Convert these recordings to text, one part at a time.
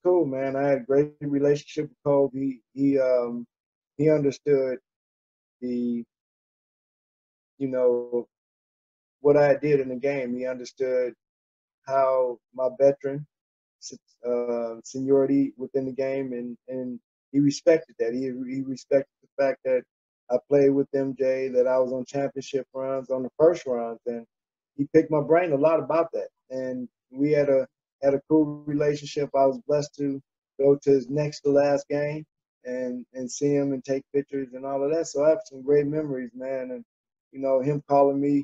cool, man. I had a great relationship with Kobe. He understood the, you know, what I did in the game. He understood how my veteran seniority within the game, and he respected that. He respected the fact that I played with MJ, that I was on championship runs, on the first runs, and he picked my brain a lot about that. And we had a cool relationship. I was blessed to go to his next to last game and see him and take pictures and all of that. So I have some great memories, man. And him calling me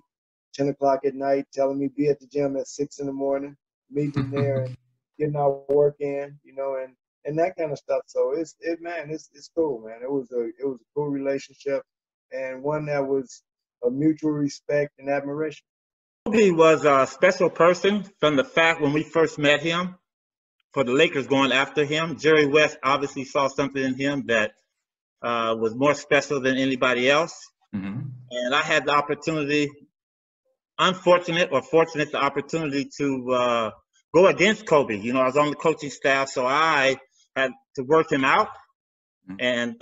10 o'clock at night, telling me be at the gym at 6 in the morning, meeting there and getting our work in, and that kind of stuff. So it's cool, man. It was a cool relationship, and one that was a mutual respect and admiration. Kobe was a special person from the fact when we first met him, for the Lakers going after him. Jerry West obviously saw something in him that was more special than anybody else. Mm-hmm. And I had the opportunity, unfortunate or fortunate, the opportunity to go against Kobe. I was on the coaching staff, so I had to work him out. Mm-hmm. And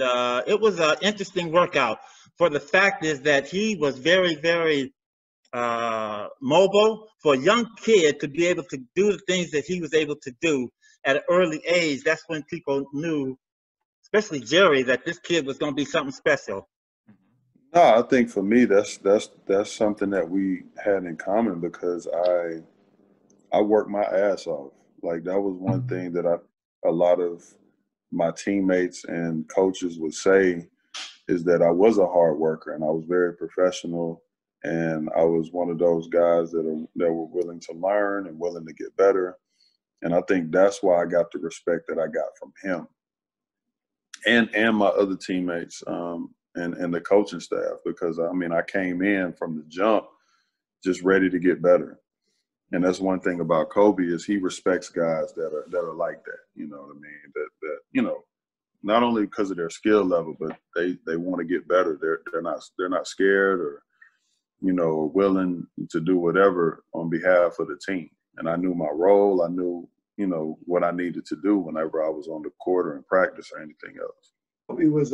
it was an interesting workout. For the fact is that he was very, very mobile. For a young kid to be able to do the things that he was able to do at an early age, that's when people knew, especially Jerry, that this kid was going to be something special. No, I think for me, that's something that we had in common, because I worked my ass off. Like, that was one thing that a lot of my teammates and coaches would say, is that I was a hard worker and I was very professional, and I was one of those guys that were willing to learn and willing to get better. And I think that's why I got the respect that I got from him and my other teammates and the coaching staff, because I came in from the jump just ready to get better. And that's one thing about Kobe, is he respects guys that are like that. You know what I mean? That not only because of their skill level, but they want to get better. They're not scared or willing to do whatever on behalf of the team. And I knew my role. I knew what I needed to do whenever I was on the court or in practice or anything else. Kobe was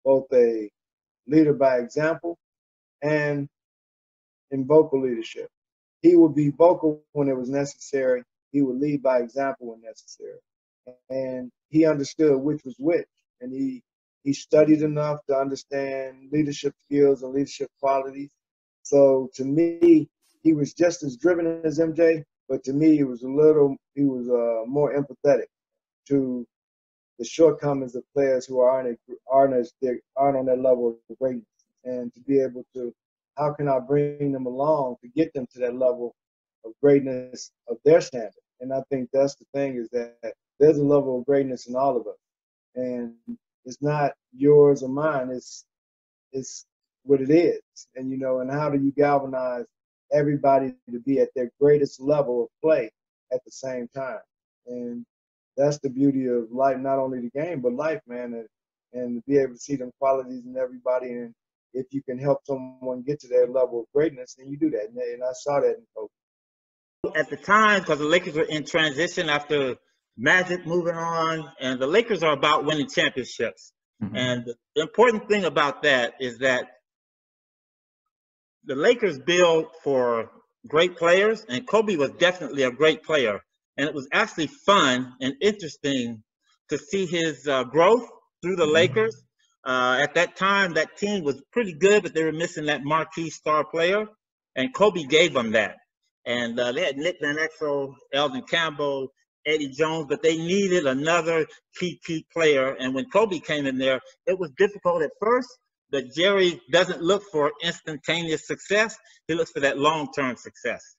both a leader by example and in vocal leadership. He would be vocal when it was necessary. He would lead by example when necessary. And he understood which was which. And he studied enough to understand leadership skills and leadership qualities. So to me, he was just as driven as MJ, but to me, he was more empathetic to the shortcomings of players who aren't on that level of greatness, and to be able to, how can I bring them along to get them to that level of greatness of their standard? And I think that's the thing, is that there's a level of greatness in all of us, and it's not yours or mine. It's what it is, and and how do you galvanize everybody to be at their greatest level of play at the same time? And that's the beauty of life, not only the game, but life, man, and to be able to see them qualities in everybody. And if you can help someone get to their level of greatness, then you do that. And I saw that in Kobe. At the time, because the Lakers were in transition after Magic moving on, and the Lakers are about winning championships. Mm-hmm. And the important thing about that is that the Lakers build for great players, and Kobe was definitely a great player. And it was actually fun and interesting to see his growth through the Lakers. At that time, that team was pretty good, but they were missing that marquee star player, and Kobe gave them that. And they had Nick Van Exel, Elvin Campbell, Eddie Jones, but they needed another key player. And when Kobe came in there, it was difficult at first, but Jerry doesn't look for instantaneous success. He looks for that long-term success.